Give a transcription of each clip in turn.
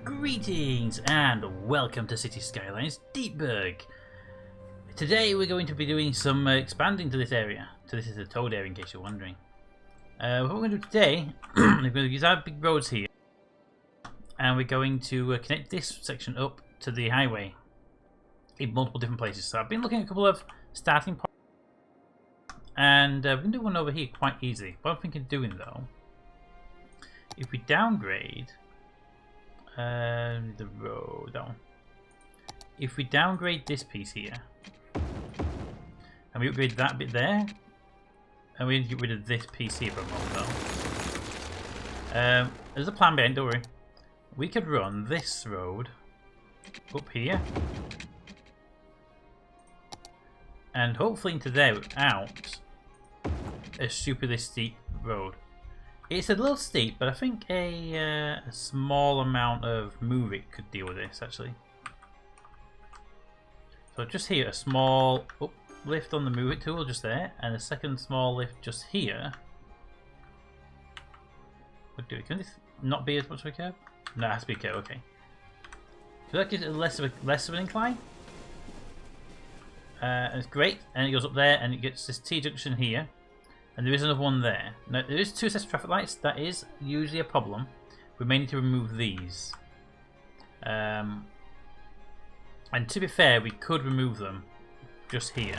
Greetings and welcome to City Skylines Deepburg. Today we're going to be doing some expanding to this area. So this is the Toad area in case you're wondering. What we're going to do today, we're going to use our big roads here. And we're going to connect this section up to the highway in multiple different places. So I've been looking at a couple of starting points. And we can do one over here quite easily. What I'm thinking of doing though, if we downgrade the road, that one. If we downgrade this piece here, and we upgrade that bit there, and we get rid of this piece here for a moment though. There's a plan behind, don't worry. We could run this road up here, and hopefully into there without a stupidly steep road. It's a little steep, but I think a small amount of move it could deal with this actually. So just here, a small uplift on the move it tool just there, and a second small lift just here. What do we? Can this not be as much of a curve? No, it has to be a curve. Okay. So that gives it less of an incline. And it's great, and it goes up there, and it gets this T junction here. And there is another one there. Now, there is two sets of traffic lights. That is usually a problem. We may need to remove these. And to be fair, we could remove them just here.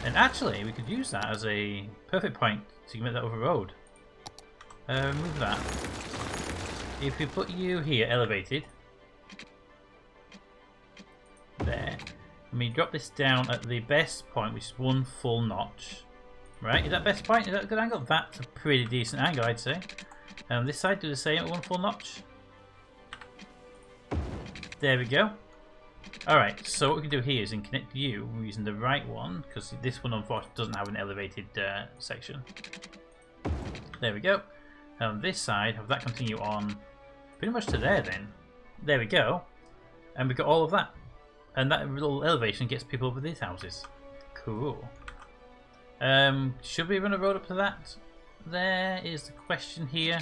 And actually, we could use that as a perfect point to make that other road. Remove that. If we put you here, elevated. There. And we drop this down at the best point, which is one full notch. Right, is that best point? Is that a good angle? That's a pretty decent angle, I'd say. This side, do the same at one full notch. There we go. Alright, so what we can do here is connect you using the right one, because this one unfortunately doesn't have an elevated section. There we go. And on this side, have that continue on pretty much to there then. There we go. And we've got all of that. And that little elevation gets people over these houses. Cool. Should we run a road up to that? There is the question here.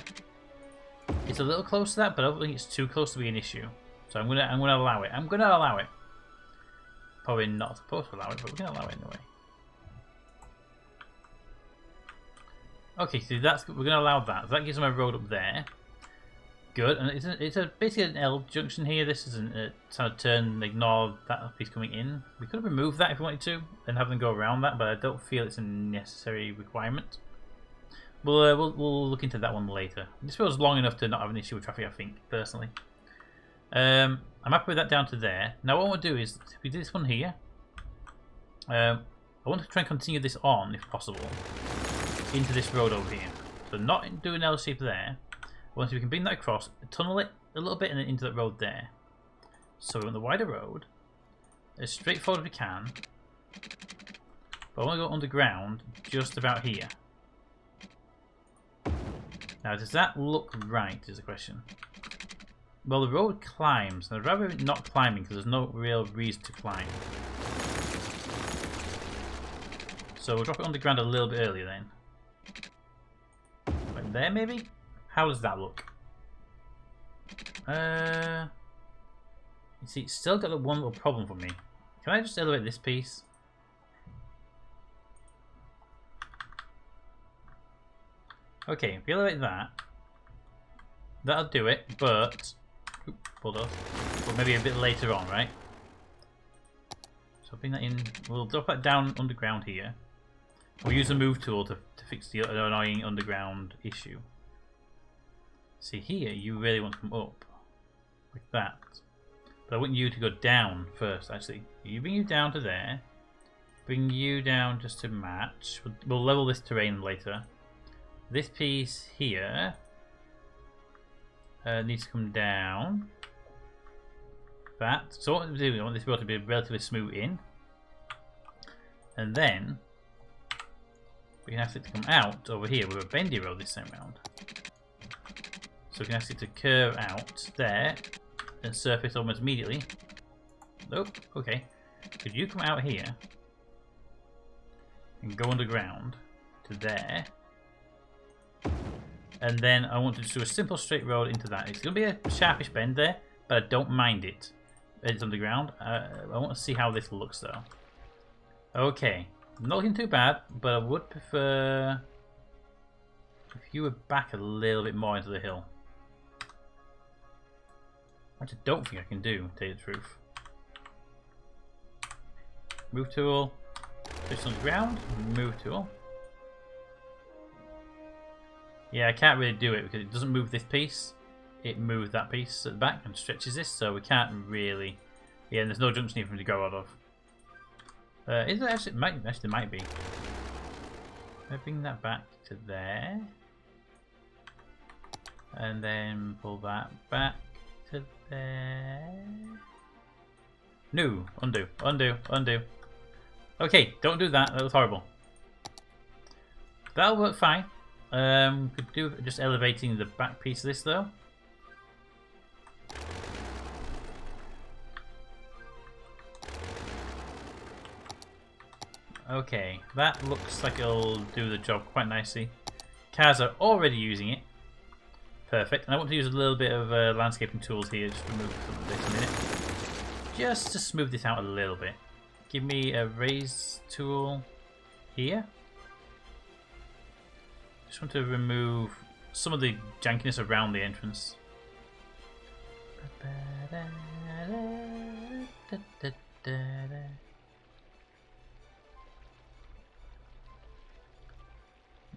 It's a little close to that, but I don't think it's too close to be an issue. So I'm gonna allow it. I'm gonna allow it. Probably not supposed to allow it, but we're gonna allow it anyway. Okay, so we're gonna allow that. So that gives them a road up there. Good, and it's basically an L junction here. This isn't a kind of turn and ignore that piece coming in. We could have removed that if we wanted to and have them go around that, but I don't feel it's a necessary requirement. We'll look into that one later. This feels long enough to not have an issue with traffic, I think, personally. I'm happy with that down to there. Now what I want to do is, if we do this one here, I want to try and continue this on, if possible, into this road over here. So not do an L shape there. Once we can bring that across, tunnel it a little bit and then into that road there. So we want the wider road, as straightforward as we can. But I want to go underground just about here. Now does that look right is the question. Well, the road climbs, and I'd rather it not climbing because there's no real reason to climb. So we'll drop it underground a little bit earlier then. Right there maybe? How does that look? You see, it's still got the one little problem for me. Can I just elevate this piece? Okay, if you elevate that, that'll do it, but... Hold on. But maybe a bit later on, right? So bring that in. We'll drop that down underground here. We'll use the move tool to fix the annoying underground issue. See here, you really want to come up like that. But I want you to go down first, actually. You bring you down to there. Bring you down just to match. We'll level this terrain later. This piece here needs to come down. That. So what we do, we want this road to be relatively smooth in. And then we can ask it to come out over here with a bendy road this time round. So we can ask it to curve out there and surface almost immediately. Nope, okay. Could you come out here and go underground to there And then I want to just do a simple straight road into that. It's going to be a sharpish bend there, but I don't mind it. It's underground. I want to see how this looks though. Okay, not looking too bad, but I would prefer if you were back a little bit more into the hill. Which I don't think I can do, to tell you the truth. Move tool. Push on the ground. Move tool. Yeah, I can't really do it because it doesn't move this piece. It moves that piece at the back and stretches this, so we can't really. Yeah, and there's no junction here for him to go out of. Is there actually? Actually, might be. I bring that back to there, and then pull that back to there. No, undo, undo, undo. Okay, don't do that. That was horrible. That'll work fine. Could do just elevating the back piece of this though. Okay, that looks like it'll do the job quite nicely. Cars are already using it. Perfect. And I want to use a little bit of landscaping tools here, just to remove some of this a minute. Just to smooth this out a little bit. Give me a raise tool here. Just want to remove some of the jankiness around the entrance.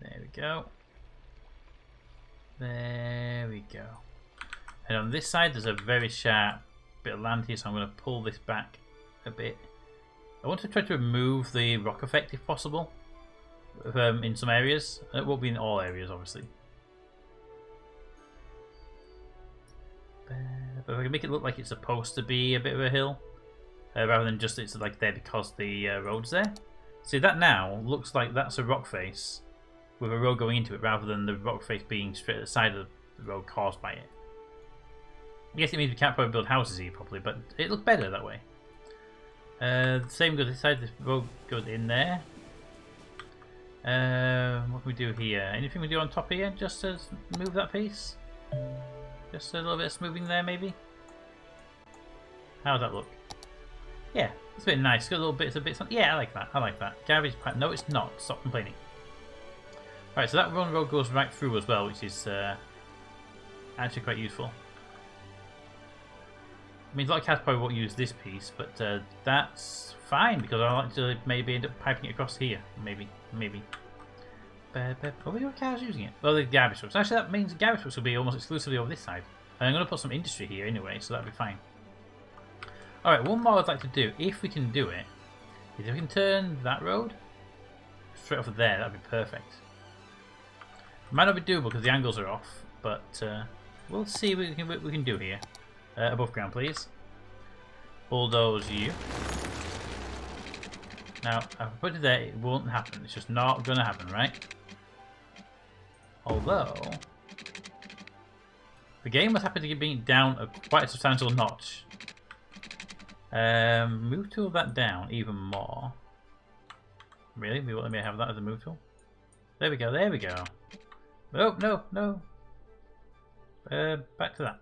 There we go. There we go. And on this side there's a very sharp bit of land here, so I'm going to pull this back a bit. I want to try to remove the rock effect if possible in some areas. It won't be in all areas, obviously. But if I can make it look like it's supposed to be a bit of a hill, rather than just it's like there because the road's there. See, that now looks like that's a rock face with a road going into it, rather than the rock face being straight at the side of the road caused by it. I guess it means we can't probably build houses here properly, but it looks better that way. The same goes this side. This road goes in there. What can we do here? Anything we do on top here? Just to move that piece? Just a little bit of smoothing there, maybe? How does that look? Yeah, it's a bit nice. Got little bits of bits on. Yeah, I like that. I like that. Garbage pipe. No, it's not. Stop complaining. Alright, so that road goes right through as well, which is actually quite useful. I mean, a lot of cats probably won't use this piece, but that's fine because I like to maybe end up piping it across here. Maybe. Probably your cars using it. Well, the garbage trucks. Actually, that means the garbage trucks will be almost exclusively over this side. And I'm going to put some industry here anyway, so that'll be fine. Alright, one more I'd like to do, if we can do it, is if we can turn that road straight off of there, that'd be perfect. It might not be doable because the angles are off, but we'll see what we can do here. Above ground, please. Bulldoze you. Now, if I put it there, it won't happen. It's just not going to happen, right? Although, the game was happy to be down quite a substantial notch. Move tool that down even more. Really? We want me to have that as a move tool? There we go, there we go. Oh, no, no. Back to that.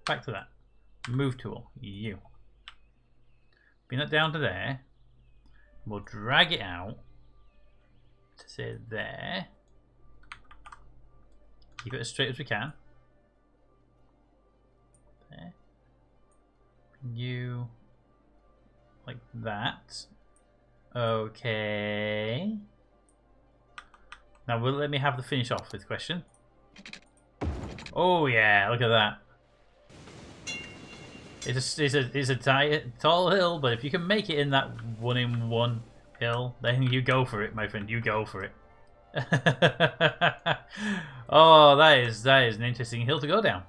Back to that. Move tool. You. Bring that down to there. We'll drag it out to say there. Keep it as straight as we can. There. You. Like that. Okay. Now, will it let me have the finish off this question? Oh yeah, look at that. It's a tall hill, but if you can make it in that 1-in-1 hill, then you go for it, my friend. You go for it. Oh, that is an interesting hill to go down.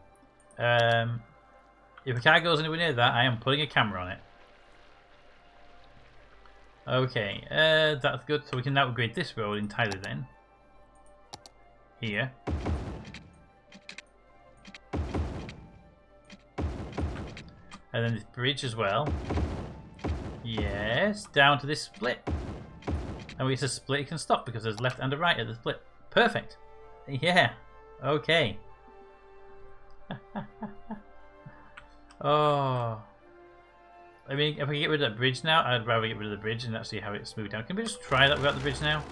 If a car goes anywhere near that, I am putting a camera on it. Okay, that's good. So we can now upgrade this road entirely then. Here. And then this bridge as well. Yes, down to this split. And when it's a split, it can stop because there's left and a right at the split. Perfect. Yeah, Okay. Oh. I mean, if I get rid of that bridge now, I'd rather get rid of the bridge and actually have it smoothed down. Can we just try that without the bridge now?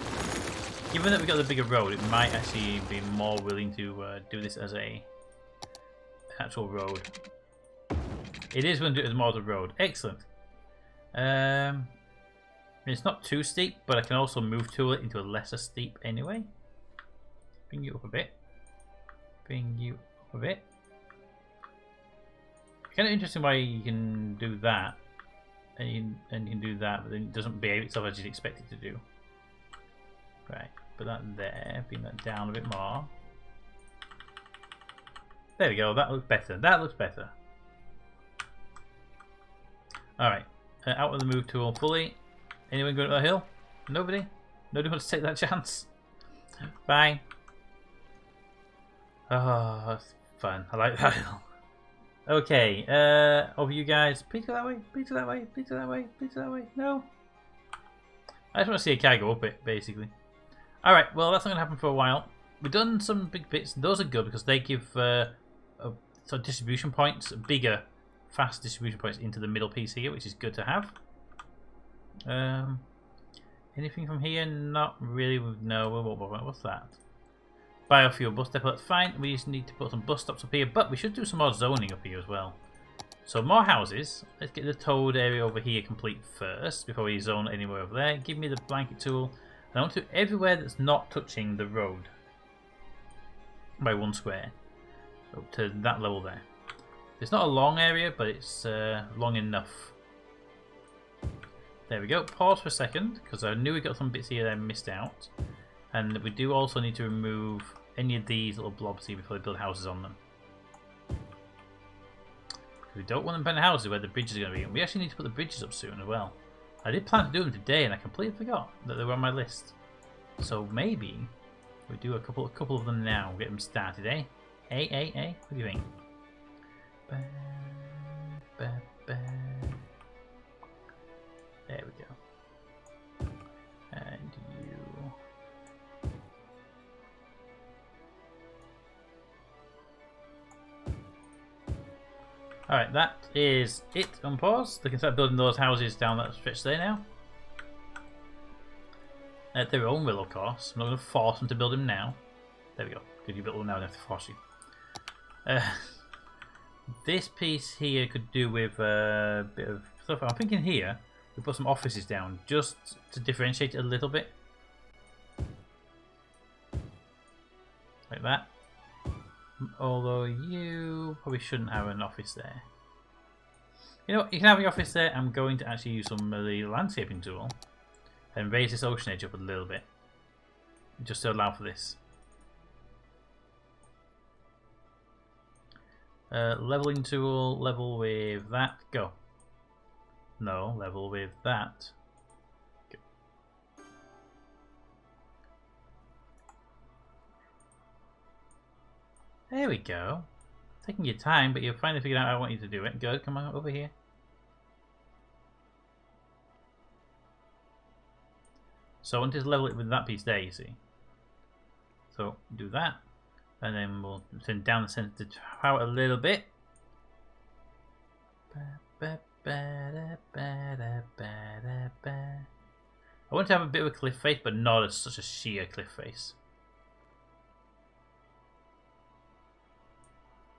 Given that we got the bigger road, it might actually be more willing to do this as an actual road. It is going to do it as more of a road. Excellent. It's not too steep, but I can also move to it into a lesser steep anyway. Bring you up a bit. Bring you up a bit. Kind of interesting why you can do that, and you can do that, but then it doesn't behave itself as you'd expect it to do. Right, put that there, bring that down a bit more. There we go, that looks better. That looks better. Alright, out with the move tool fully. Anyone going up the hill? Nobody? Nobody wants to take that chance? Fine. Oh, that's fun. I like that hill. Okay, over you guys. Please go that way, please go that way, please go that way, please go that way. No. I just want to see a car go up it, basically. Alright, well, that's not going to happen for a while. We've done some big bits. Those are good because they give sort of distribution points, bigger, fast distribution points into the middle piece here, which is good to have. Anything from here? Not really. No. What's that? Biofuel bus depot. That's fine. We just need to put some bus stops up here, but we should do some more zoning up here as well. So more houses. Let's get the towed area over here complete first before we zone anywhere over there. Give me the blanket tool. And I want to do everywhere that's not touching the road by 1 square. Up to that level there. It's not a long area, but it's long enough. There we go. Pause for a second, because I knew we got some bits here that I missed out. And we do also need to remove any of these little blobs here before we build houses on them. We don't want them putting houses where the bridges are going to be. And we actually need to put the bridges up soon as well. I did plan to do them today, and I completely forgot that they were on my list. So maybe we do a couple of them now. Get them started, eh? What do you think? There we go. And you. Alright, that is it on pause. They can start building those houses down that stretch there now. At their own will, of course. I'm not going to force them to build them now. There we go. Good, you built them now, I don't have to force you. This piece here could do with a bit of stuff. I'm thinking here we put some offices down just to differentiate it a little bit. Like that. Although you probably shouldn't have an office there. You know what, you can have the office there. I'm going to actually use some of the landscaping tool and raise this ocean edge up a little bit. Just to allow for this. Leveling tool, level with that, go. No, level with that. Go. There we go. Taking your time, but you've finally figured out how I want you to do it. Good, come on over here. So I want to level it with that piece there, you see. So do that. And then we'll turn down the sensitivity power a little bit. I want to have a bit of a cliff face, but not as such a sheer cliff face.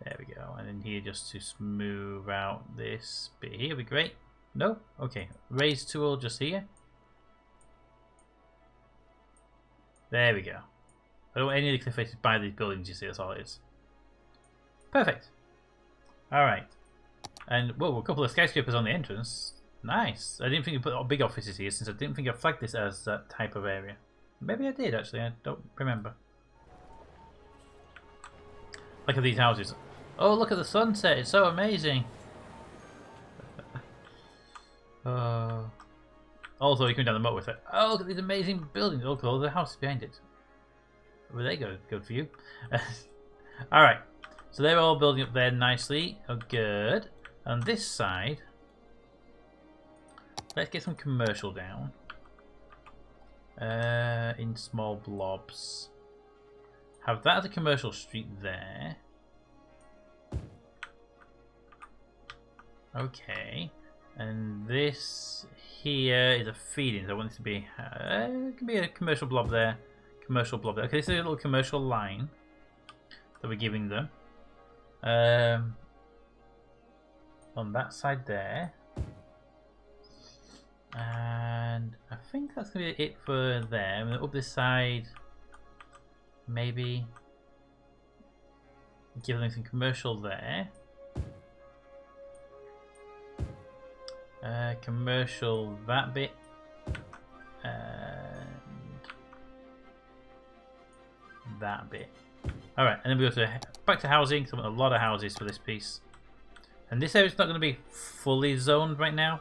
There we go. And then here just to smooth out this bit here would be great. No? Okay. Raise tool just here. There we go. I don't want any of the cliff faces by these buildings, you see, that's all it is. Perfect. Alright. And, whoa, a couple of skyscrapers on the entrance. Nice. I didn't think you put big offices here, since I didn't think I flagged this as that type of area. Maybe I did, actually, I don't remember. Look at these houses. Oh, look at the sunset, it's so amazing. Also, you come down the motorway. Oh, look at these amazing buildings. Oh, all the houses behind it. Where they go? Good for you. Alright. So they're all building up there nicely. Oh, good. On this side, let's get some commercial down. In small blobs. Have that as a commercial street there. Okay. And this here is a feeding. So I want this to be... it can be a commercial blob there. Commercial blob there. Okay, this is a little commercial line that we're giving them. On that side there. And I think that's going to be it for there. I'm going to up this side. Maybe give them some commercial there. Commercial that bit. And that bit. Alright, and then we go to back to housing. So I want a lot of houses for this piece. And this area is not going to be fully zoned right now.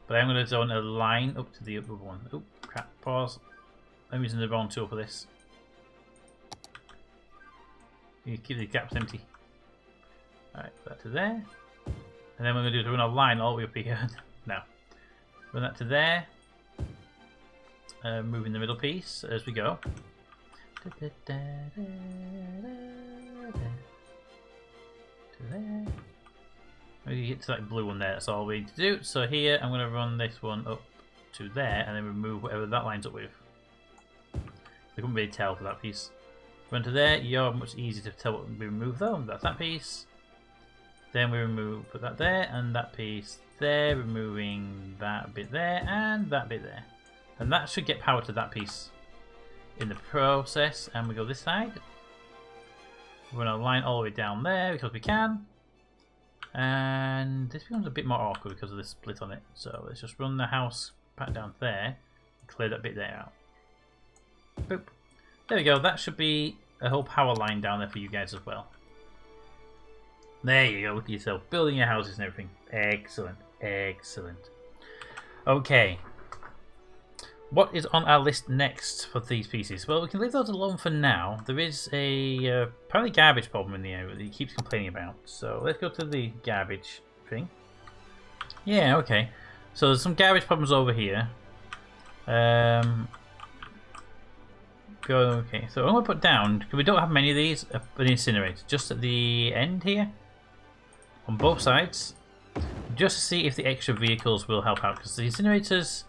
But I'm going to zone a line up to the other one. Oh, crap. Pause. I'm using the wrong tool for this. You keep the gaps empty. Alright, that to there. And then we're going to do is run a line all the way up here. Now, run that to there. Moving the middle piece as we go. To there. We get to that blue one there, that's all we need to do. So here I'm going to run this one up to there and then remove whatever that lines up with. I couldn't really tell for that piece. Run to there, you're much easier to tell what we remove though. That's that piece. Then we remove, put that there and that piece there, removing that bit there and that bit there. And that should get power to that piece in the process. And we go this side. Run a line all the way down there because we can. And this becomes a bit more awkward because of the split on it. So let's just run the house back down there and clear that bit there out. Boop. There we go. That should be a whole power line down there for you guys as well. There you go. Look at yourself building your houses and everything. Excellent. Excellent. Okay. What is on our list next for these pieces? Well, we can leave those alone for now. There is a apparently garbage problem in the area that he keeps complaining about. So let's go to the garbage thing. Yeah, okay. So there's some garbage problems over here. Okay, so I'm going to put down, because we don't have many of these, an incinerator. Just at the end here. On both sides. Just to see if the extra vehicles will help out. Because the incinerators...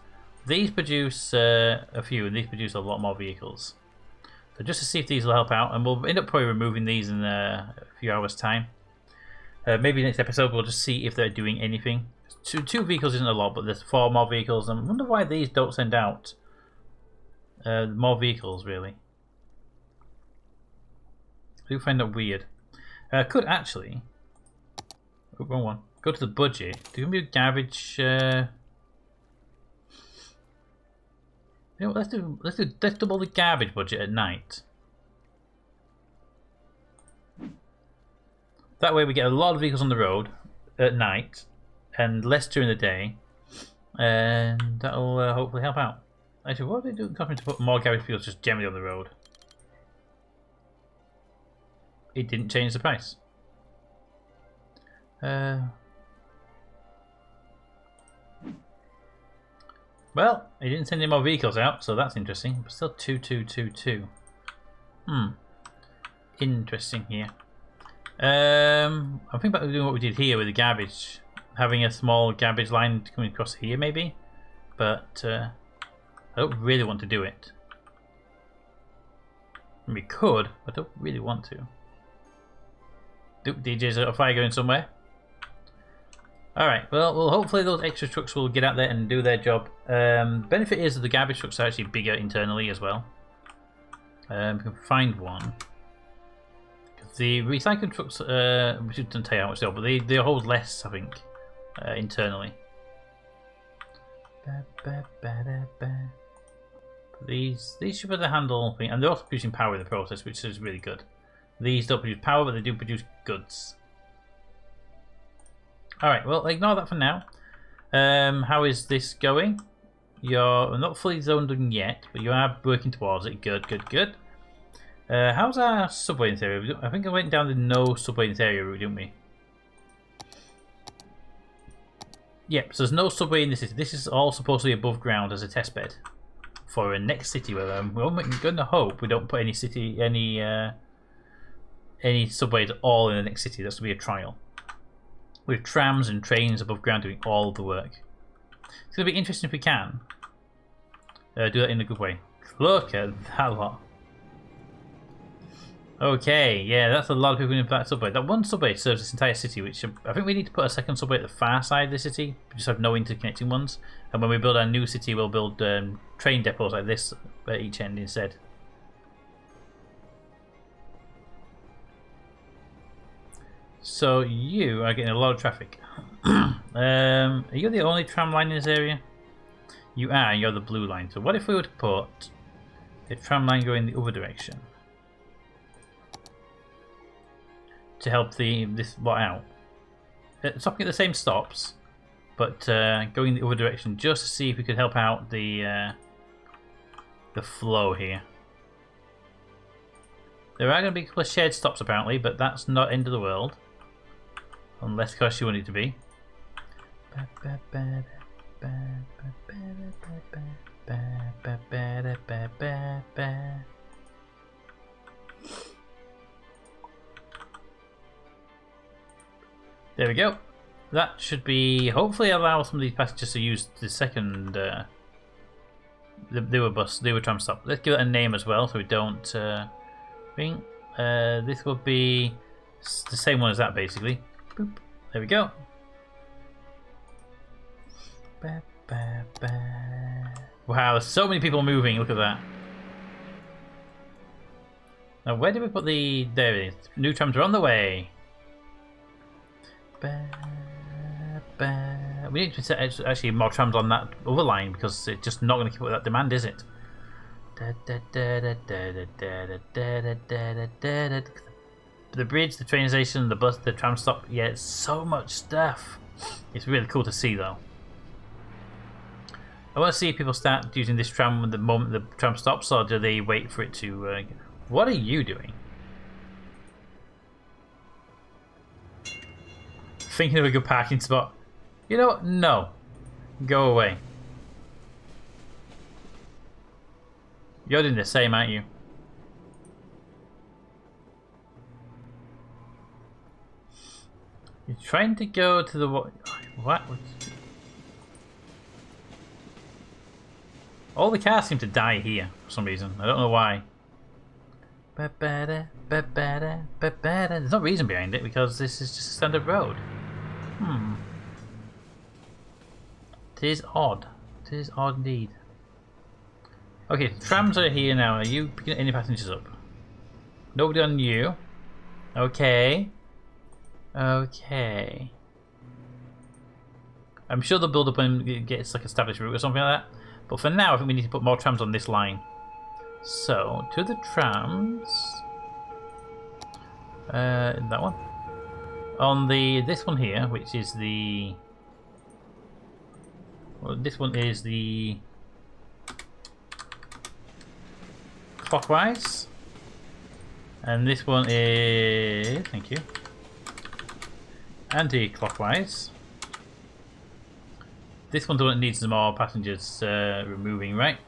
These produce a few, and these produce a lot more vehicles. So just to see if these will help out, and we'll end up probably removing these in a few hours' time. Maybe next episode we'll just see if they're doing anything. Two vehicles isn't a lot, but there's 4 more vehicles, and I wonder why these don't send out more vehicles, really. I do find that weird. Could actually... Oh, wrong one. Go to the budget. Do you want to do garbage... You know what, let's double the garbage budget at night. That way we get a lot of vehicles on the road at night and less during the day, and that'll hopefully help out. Actually, what do they do? It cost me to put more garbage vehicles just generally on the road. It didn't change the price. Well, he didn't send any more vehicles out, so that's interesting. But still 2222. Interesting here. I'm thinking about doing what we did here with the garbage. Having a small garbage line coming across here, maybe. But I don't really want to do it. We could, but I don't really want to. DJ's out of fire going somewhere. Alright, well, hopefully those extra trucks will get out there and do their job. Benefit is that the garbage trucks are actually bigger internally as well. We can find one. The recycling trucks, we shouldn't tell you how much they are, but they hold less, I think, internally. These should be able to handle, and they're also producing power in the process, which is really good. These don't produce power, but they do produce goods. Alright, well, ignore that for now. How is this going? You're not fully zoned in yet, but you are working towards it. Good, good, good. How's our subway in this area? I think I went down the no subway in this area route, didn't we? Yep, so there's no subway in this city. This is all supposed to be above ground as a test bed for a next city where we're going to hope we don't put any any subways at all in the next city. That's to be a trial. With trams and trains above ground doing all of the work. It's going to be interesting if we can do that in a good way. Look at that lot. Okay, yeah, that's a lot of people in that subway. That one subway serves this entire city, which I think we need to put a second subway at the far side of the city. We just have no interconnecting ones. And when we build our new city, we'll build train depots like this at each end instead. So you are getting a lot of traffic. Are you the only tram line in this area? You are, you're the blue line. So what if we were to put a tram line going the other direction? To help this lot out. Stopping at the same stops, but going the other direction just to see if we could help out the flow here. There are going to be a couple of shared stops apparently, but that's not end of the world. Unless, of course, you want it to be. There we go. That should be hopefully allow some of these passengers to use the second the other tram stop. Let's give it a name as well, so we don't think this will be the same one as that basically. Boop. There we go. Wow, there's so many people moving. Look at that. Now, where did we put the? There it is. New trams are on the way. We need to set actually more trams on that other line because it's just not going to keep up with that demand, is it? The bridge, the train station, the bus, the tram stop. Yeah, it's so much stuff. It's really cool to see, though. I want to see if people start using this tram the moment the tram stops, or do they wait for it to... What are you doing? Thinking of a good parking spot. You know what? No. Go away. You're doing the same, aren't you? You're trying to go to the... What? All the cars seem to die here for some reason. I don't know why. There's no reason behind it because this is just a standard road. It is odd. It is odd indeed. Okay, trams are here now. Are you picking any passengers up? Nobody on you. Okay. Okay. I'm sure they'll build up and it gets like established route or something like that. But for now, I think we need to put more trams on this line. So, to the trams. That one. On this one here, which is the... Well, this one is the... clockwise. And this one is... Thank you. Anti-clockwise. This one doesn't need some more passengers removing, right?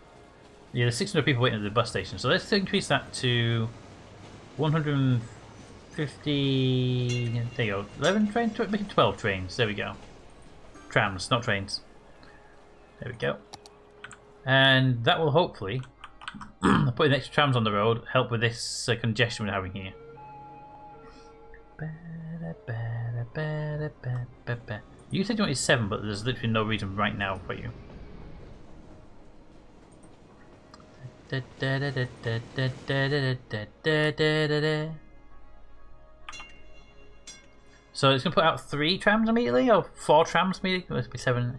Yeah, there's 600 people waiting at the bus station. So let's increase that to 150... There you go. 11 trains? Make it 12 trains. There we go. Trams, not trains. There we go. And that will hopefully, putting extra trams on the road, help with this congestion we're having here. You said you wanted 7, but there's literally no reason right now for you. So it's going to put out 3 trams immediately, or 4 trams immediately? It must be 7.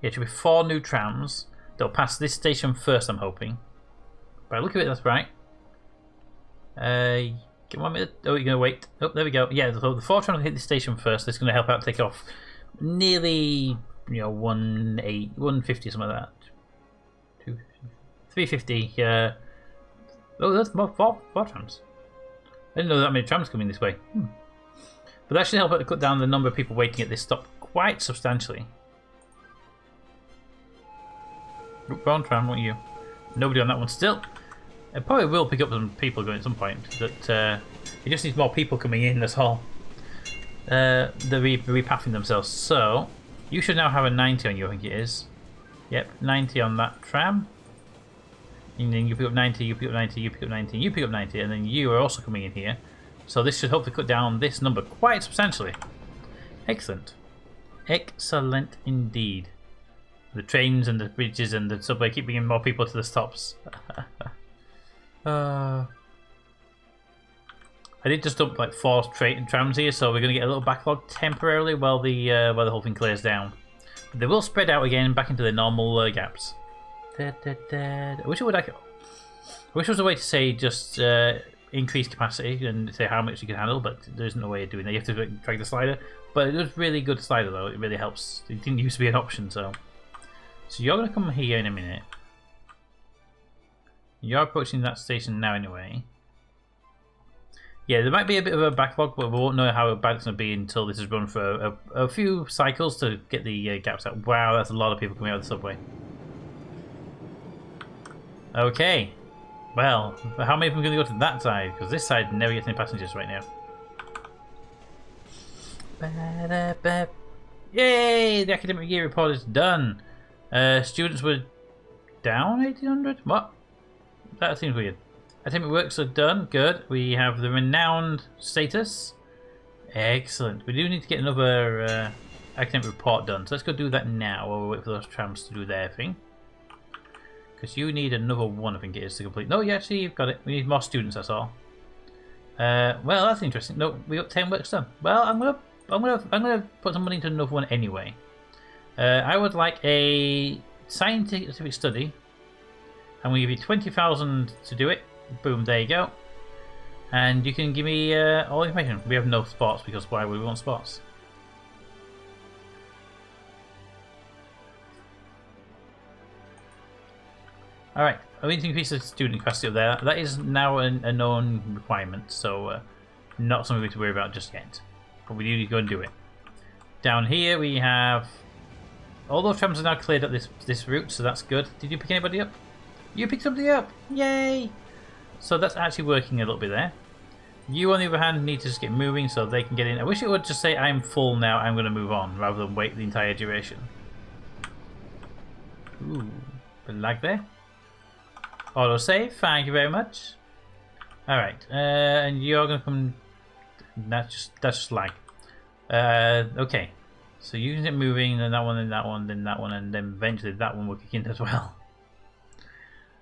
Yeah, it should be 4 new trams. They'll pass this station first, I'm hoping. By the look of it, that's right. Give 1 minute. Oh, you're going to wait. Oh, there we go. Yeah, the 4 trams will hit the station first. That's going to help out take off nearly, 150, something like that. 350. Oh, that's more 4 trams. I didn't know that many trams coming this way. But that should help out to cut down the number of people waiting at this stop quite substantially. Wrong tram, not you. Nobody on that one still. It probably will pick up some people going at some point. But It just needs more people coming in, that's all. They're repathing themselves. So, you should now have a 90 on you, I think it is. Yep, 90 on that tram. And then you pick up 90, you pick up 90, you pick up 90, you pick up 90, and then you are also coming in here. So this should hopefully cut down this number quite substantially. Excellent. Excellent indeed. The trains and the bridges and the subway keep bringing more people to the stops. I did just dump like 4 trams here, so we're going to get a little backlog temporarily while the whole thing clears down. They will spread out again back into the normal gaps. I wish it would I wish there was a way to say just increase capacity and say how much you can handle, but there isn't a way of doing that. You have to drag the slider. But it was really good slider though. It really helps. It didn't used to be an option, so you're gonna come here in a minute. You're approaching that station now anyway. Yeah, there might be a bit of a backlog, but we won't know how bad it's going to be until this is run for a few cycles to get the gaps out. Wow, that's a lot of people coming out of the subway. Okay. Well, how many of them are going to go to that side? Because this side never gets any passengers right now. Yay! The academic year report is done. Students were down 1800? What? That seems weird. Academic works are done. Good. We have the renowned status. Excellent. We do need to get another academic report done. So let's go do that now while we wait for those trams to do their thing. Because you need another one, I think it is, to complete. No, yeah, actually, you've got it. We need more students, that's all. Well, that's interesting. No, we got 10 works done. Well, I'm gonna put some money into another one anyway. I would like a scientific study. I'm gonna give you 20,000 to do it. Boom, there you go. And you can give me all the information. We have no spots because why would we want spots? Alright, I need to increase the student capacity up there. That is now a known requirement, so not something we have to worry about just yet. But we do need to go and do it. Down here we have... all those trams are now cleared up this route, so that's good. Did you pick anybody up? You picked somebody up! Yay! So that's actually working a little bit there. You, on the other hand, need to just get moving so they can get in. I wish it would just say, I'm full now, I'm going to move on, rather than wait the entire duration. Ooh, bit of lag there. Autosave, thank you very much. Alright, and you're going to come... That's just lag. Okay, so you can get moving, then that one, then that one, then that one, and then eventually that one will kick in as well.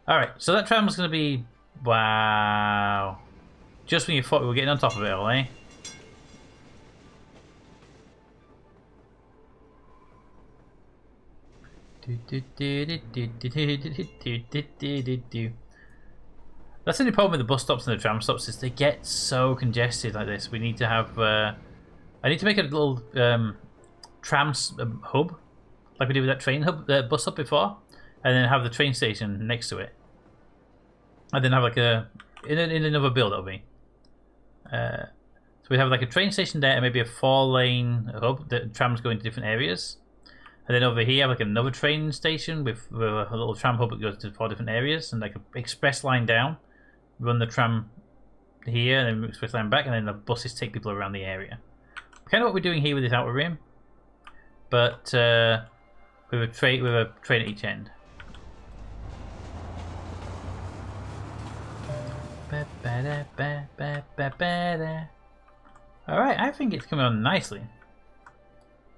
Alright, so that tram was going to be... wow. Just when you thought we were getting on top of it all, eh? That's the only problem with the bus stops and the tram stops is they get so congested like this. We need to have... I need to make a little tram hub, like we did with that train hub, bus hub before, and then have the train station next to it. And then have like a... in another build it'll be. So we have like a train station there and maybe a 4-lane hub that trams go into different areas. And then over here, have like another train station with a little tram hub that goes to 4 different areas, and like an express line down. Run the tram here, and then express line back, and then the buses take people around the area. Kind of what we're doing here with this outer rim, but with a train at each end. All right, I think it's coming on nicely.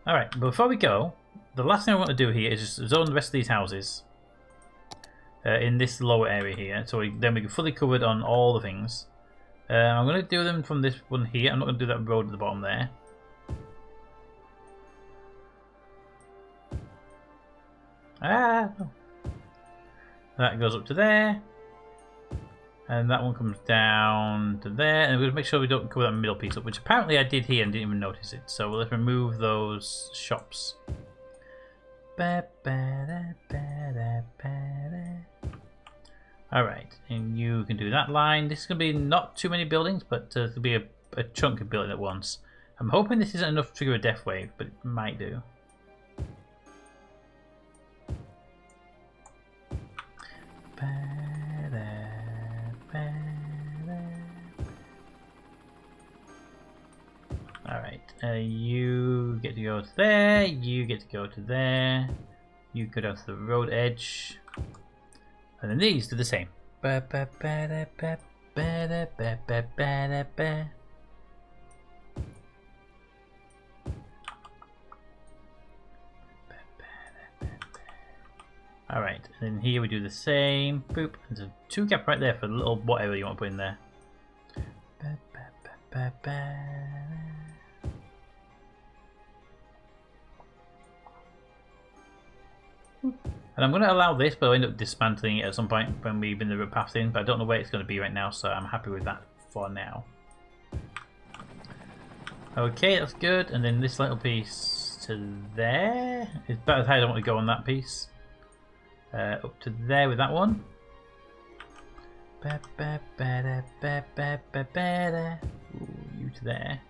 All right, but before we go. The last thing I want to do here is just zone the rest of these houses in this lower area here, so then we can fully covered on all the things. I'm going to do them from this one here. I'm not going to do that road at the bottom there. No. That goes up to there, and that one comes down to there, and we're going to make sure we don't cover that middle piece up, which apparently I did here and didn't even notice it. So let's remove those shops. Alright, and you can do that line. This is going to be not too many buildings, but there'll be a chunk of building at once. I'm hoping this isn't enough to trigger a death wave, but it might do. You get to go to there. You get to go to there. You go down to the road edge. And then these do the same. Alright, and then here we do the same. Boop. There's a 2 gap right there for the little whatever you want to put in there. And I'm going to allow this, but I'll end up dismantling it at some point when we've been the path in, but I don't know where it's going to be right now, so I'm happy with that for now. Okay, that's good. And then this little piece to there. It's about as high as I want to go on that piece. Up to there with that one. Ooh, you to there.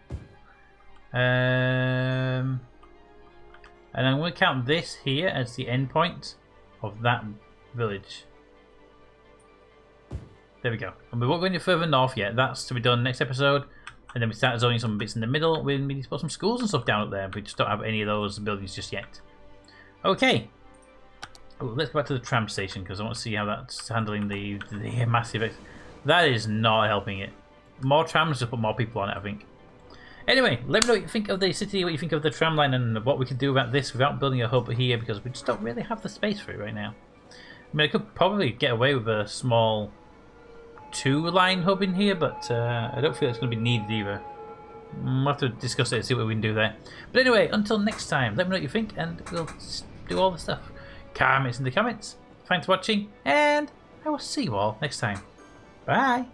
And I'm going to count this here as the end point of that village. There we go. And we won't go any further north yet. That's to be done next episode. And then we start zoning some bits in the middle. We need to put some schools and stuff down up there. We just don't have any of those buildings just yet. Okay. Ooh, let's go back to the tram station because I want to see how that's handling the massive... That is not helping it. More trams to put more people on it, I think. Anyway, let me know what you think of the city, what you think of the tram line, and what we can do about this without building a hub here because we just don't really have the space for it right now. I mean, I could probably get away with a small 2-line hub in here, but I don't feel it's going to be needed either. We'll have to discuss it and see what we can do there. But anyway, until next time, let me know what you think, and we'll do all the stuff. Comments in the comments. Thanks for watching, and I will see you all next time. Bye!